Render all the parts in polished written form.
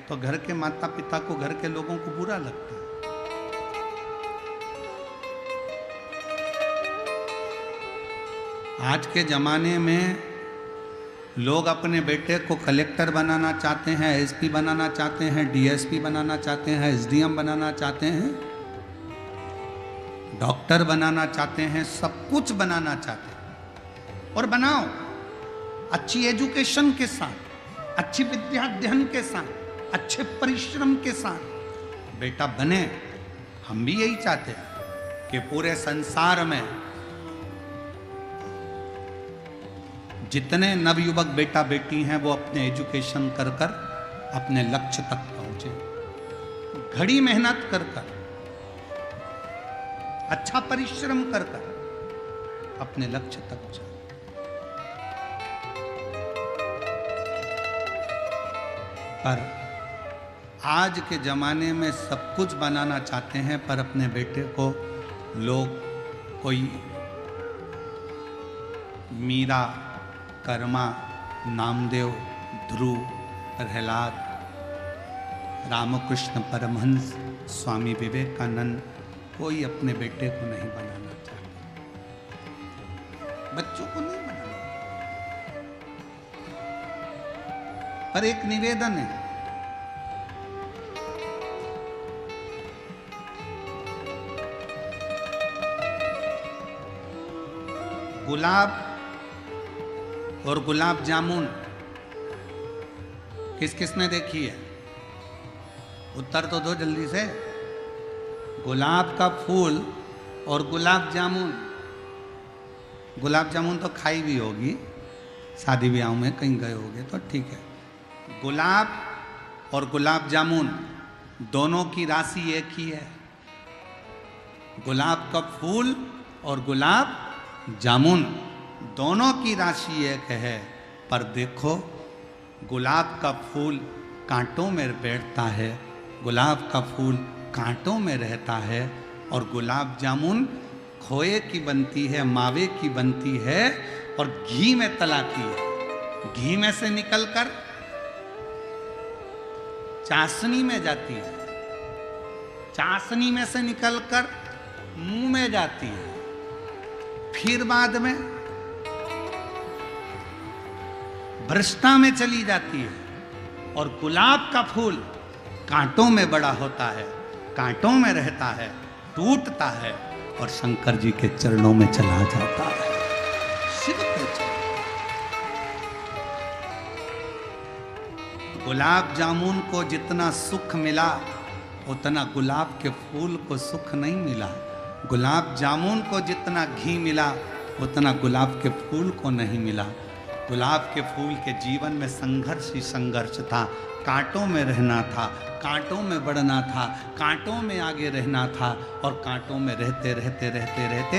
तो घर के माता पिता को, घर के लोगों को बुरा लगता है। आज के जमाने में लोग अपने बेटे को कलेक्टर बनाना चाहते हैं, एसपी बनाना चाहते हैं, डीएसपी बनाना चाहते हैं, एसडीएम बनाना चाहते हैं, डॉक्टर बनाना चाहते हैं, सब कुछ बनाना चाहते हैं। और बनाओ अच्छी एजुकेशन के साथ, अच्छी विद्या अध्ययन के साथ, अच्छे परिश्रम के साथ बेटा बने। हम भी यही चाहते हैं कि पूरे संसार में जितने नवयुवक बेटा बेटी हैं वो अपने एजुकेशन कर कर अपने लक्ष्य तक पहुंचे, घड़ी मेहनत कर कर, अच्छा परिश्रम कर कर अपने लक्ष्य तक जाए। पर आज के जमाने में सब कुछ बनाना चाहते हैं, पर अपने बेटे को लोग कोई मीरा, कर्मा, नामदेव, ध्रुव, प्रहलाद, रामकृष्ण परमहंस, स्वामी विवेकानंद, कोई अपने बेटे को नहीं बनाना चाहता, बच्चों को नहीं बनाना। पर एक निवेदन है, गुलाब और गुलाब जामुन किस किसने देखी है? उत्तर तो दो जल्दी से। गुलाब का फूल और गुलाब जामुन, गुलाब जामुन तो खाई भी होगी, शादी ब्याह में कहीं गए होगे तो ठीक है। गुलाब और गुलाब जामुन दोनों की राशि एक ही है। गुलाब का फूल और गुलाब जामुन दोनों की राशि एक है, पर देखो गुलाब का फूल कांटों में बैठता है, गुलाब का फूल कांटों में रहता है, और गुलाब जामुन खोए की बनती है, मावे की बनती है और घी में तलाती है। घी में से निकलकर चाशनी में जाती है, चाशनी में से निकलकर मुंह में जाती है, फिर बाद में भ्रष्टा में चली जाती है। और गुलाब का फूल कांटों में बड़ा होता है, कांटों में रहता है, टूटता है और शंकर जी के चरणों में चला जाता है, शिव के चरणों। गुलाब जामुन को जितना सुख मिला उतना गुलाब के फूल को सुख नहीं मिला। गुलाब जामुन को जितना घी मिला उतना गुलाब के फूल को नहीं मिला। गुलाब के फूल के जीवन में संघर्ष ही संघर्ष था, कांटों में रहना था, कांटों में बढ़ना था, कांटों में आगे रहना था, और कांटों में रहते रहते रहते रहते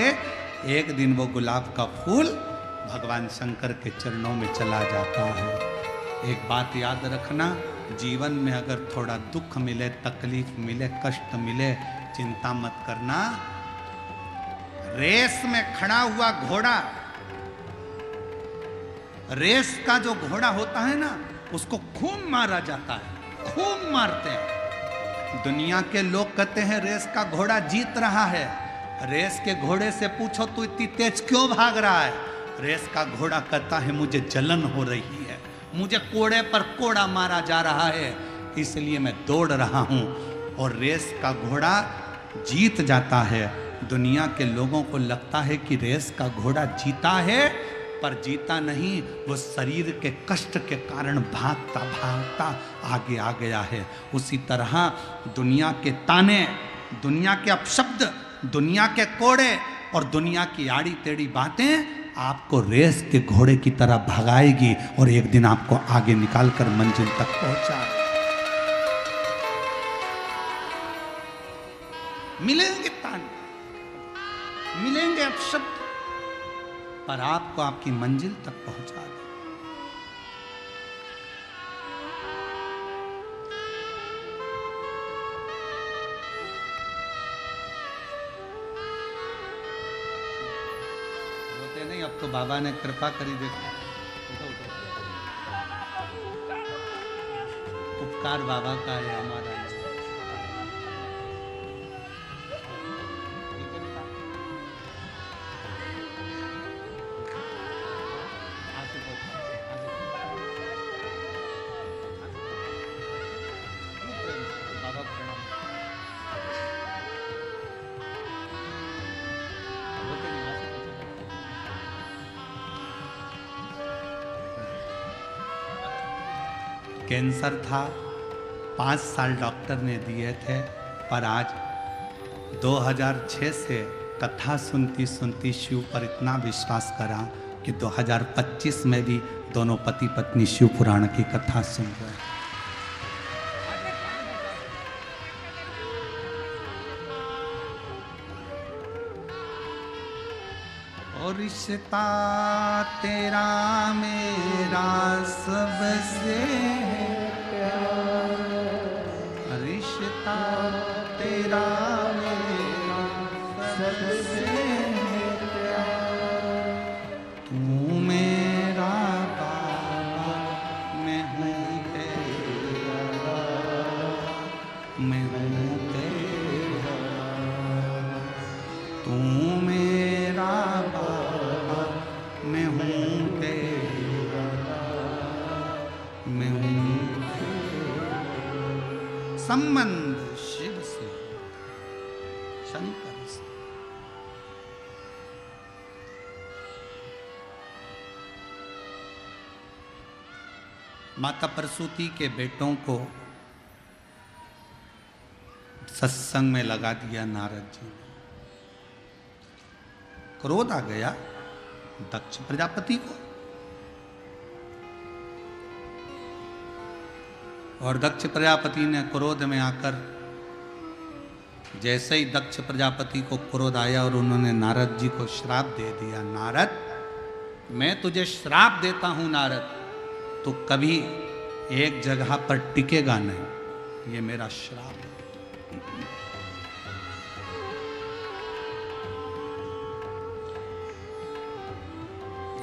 एक दिन वो गुलाब का फूल भगवान शंकर के चरणों में चला जाता है। एक बात याद रखना, जीवन में अगर थोड़ा दुख मिले, तकलीफ मिले, कष्ट मिले, चिंता मत करना। रेस में खड़ा हुआ घोड़ा, रेस का जो घोड़ा होता है ना, उसको खूब मारा जाता है, खूब मारते हैं। दुनिया के लोग कहते हैं रेस का घोड़ा जीत रहा है। रेस के घोड़े से पूछो तू इतनी तेज क्यों भाग रहा है? रेस का घोड़ा कहता है मुझे जलन हो रही है, मुझे कोड़े पर कोड़ा मारा जा रहा है, इसलिए मैं दौड़ रहा हूं। और रेस का घोड़ा जीत जाता है। दुनिया के लोगों को लगता है कि रेस का घोड़ा जीता है, पर जीता नहीं, वो शरीर के कष्ट के कारण भागता भागता आगे आ गया है। उसी तरह दुनिया के ताने, दुनिया के अपशब्द, दुनिया के कोड़े और दुनिया की आड़ी टेढ़ी बातें आपको रेस के घोड़े की तरह भगाएगी और एक दिन आपको आगे निकालकर मंजिल तक पहुंचा। मिलेंगे ताने, मिलेंगे अपशब्द, पर आपको आपकी मंजिल तक पहुंचा दे। रोते नहीं, अब तो बाबा ने कृपा करी। देखो उपकार बाबा का है हमारा। कैंसर था, 5 साल डॉक्टर ने दिए थे, पर आज 2006 से कथा सुनती सुनती शिव पर इतना विश्वास करा कि 2025 में भी दोनों पति पत्नी शिव पुराण की कथा सुन रहे हैं। और रिश्ता तेरा मेरा सबसे प्यार, रिश्ता तेरा मेरा सबसे प्यार, तू मेरा बाबा मैं हूँ तेरा, मैं हूँ तेरा, तू मेरा बाबा मैं हूँ तेरा, मैं हूँ तेरा। संबंध शिव से, शंकर से। माता प्रसूति के बेटों को सत्संग में लगा दिया नारद जी ने। क्रोध आ गया दक्ष प्रजापति को, और दक्ष प्रजापति ने क्रोध में आकर, जैसे ही दक्ष प्रजापति को क्रोध आया और उन्होंने नारद जी को श्राप दे दिया, नारद मैं तुझे श्राप देता हूं नारद, तो कभी एक जगह पर टिकेगा नहीं, ये मेरा श्राप है।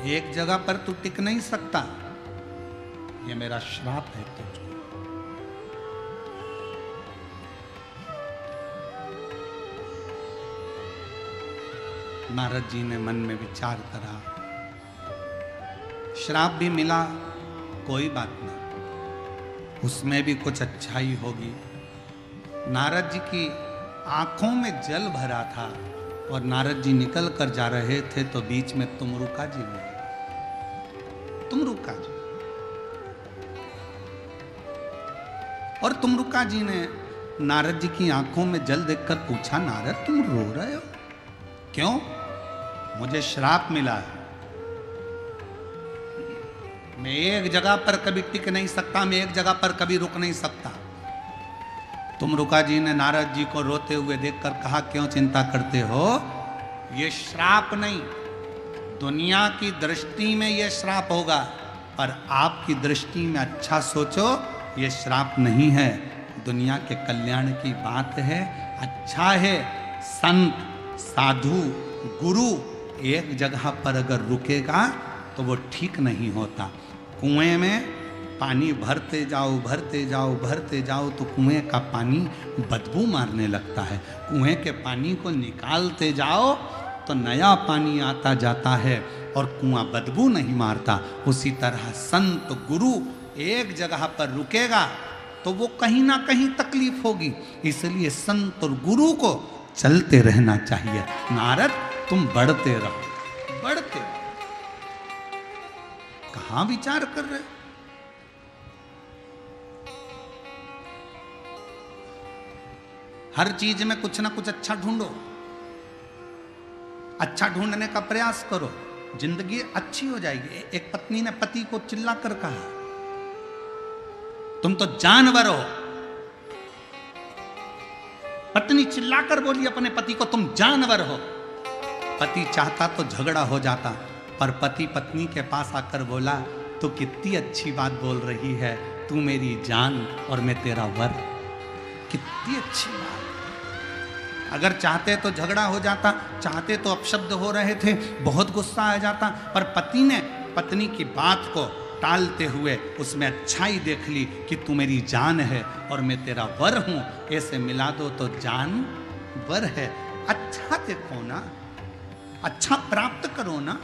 एक जगह पर तू टिक नहीं सकता, ये मेरा श्राप है तुझको। नारद जी ने मन में विचार करा, श्राप भी मिला, कोई बात नहीं, उसमें भी कुछ अच्छाई होगी। नारद जी की आंखों में जल भरा था और नारद जी निकल कर जा रहे थे तो बीच में तुमरुका जी मिले। तुमरुका जी, और तुमरुका जी ने नारद जी की आंखों में जल देखकर पूछा, नारद तुम रो रहे हो क्यों? मुझे श्राप मिला है, मैं एक जगह पर कभी टिक नहीं सकता, मैं एक जगह पर कभी रुक नहीं सकता। तुमरुका जी ने नारद जी को रोते हुए देखकर कहा, क्यों चिंता करते हो? ये श्राप नहीं, दुनिया की दृष्टि में ये श्राप होगा, पर आपकी दृष्टि में अच्छा सोचो, ये श्राप नहीं है, दुनिया के कल्याण की बात है, अच्छा है। संत, साधु, गुरु एक जगह पर अगर रुकेगा तो वो ठीक नहीं होता। कुएं में पानी भरते जाओ भरते जाओ भरते जाओ तो कुएं का पानी बदबू मारने लगता है, कुएं के पानी को निकालते जाओ तो नया पानी आता जाता है और कुआं बदबू नहीं मारता। उसी तरह संत गुरु एक जगह पर रुकेगा तो वो कहीं ना कहीं तकलीफ होगी, इसलिए संत और गुरु को चलते रहना चाहिए। नारद तुम बढ़ते रहो, बढ़ते रहो। कहां विचार कर रहे? हर चीज में कुछ ना कुछ अच्छा ढूंढो, अच्छा ढूंढने का प्रयास करो, जिंदगी अच्छी हो जाएगी। एक पत्नी ने पति को चिल्ला कर कहा, तुम तो जानवर हो। पत्नी चिल्लाकर बोली अपने पति को, तुम जानवर हो। पति चाहता तो झगड़ा हो जाता, पर पति पत्नी के पास आकर बोला, तू कितनी अच्छी बात बोल रही है, तू मेरी जान और मैं तेरा वर। कितनी अच्छी बात। अगर चाहते तो झगड़ा हो जाता, चाहते तो अपशब्द हो रहे थे, बहुत गुस्सा आ जाता, पर पति ने पत्नी की बात को टालते हुए उसमें अच्छाई देख ली कि तू मेरी जान है और मैं तेरा वर हूं, ऐसे मिला दो तो जान वर है। अच्छा देखो ना, अच्छा प्राप्त करो ना।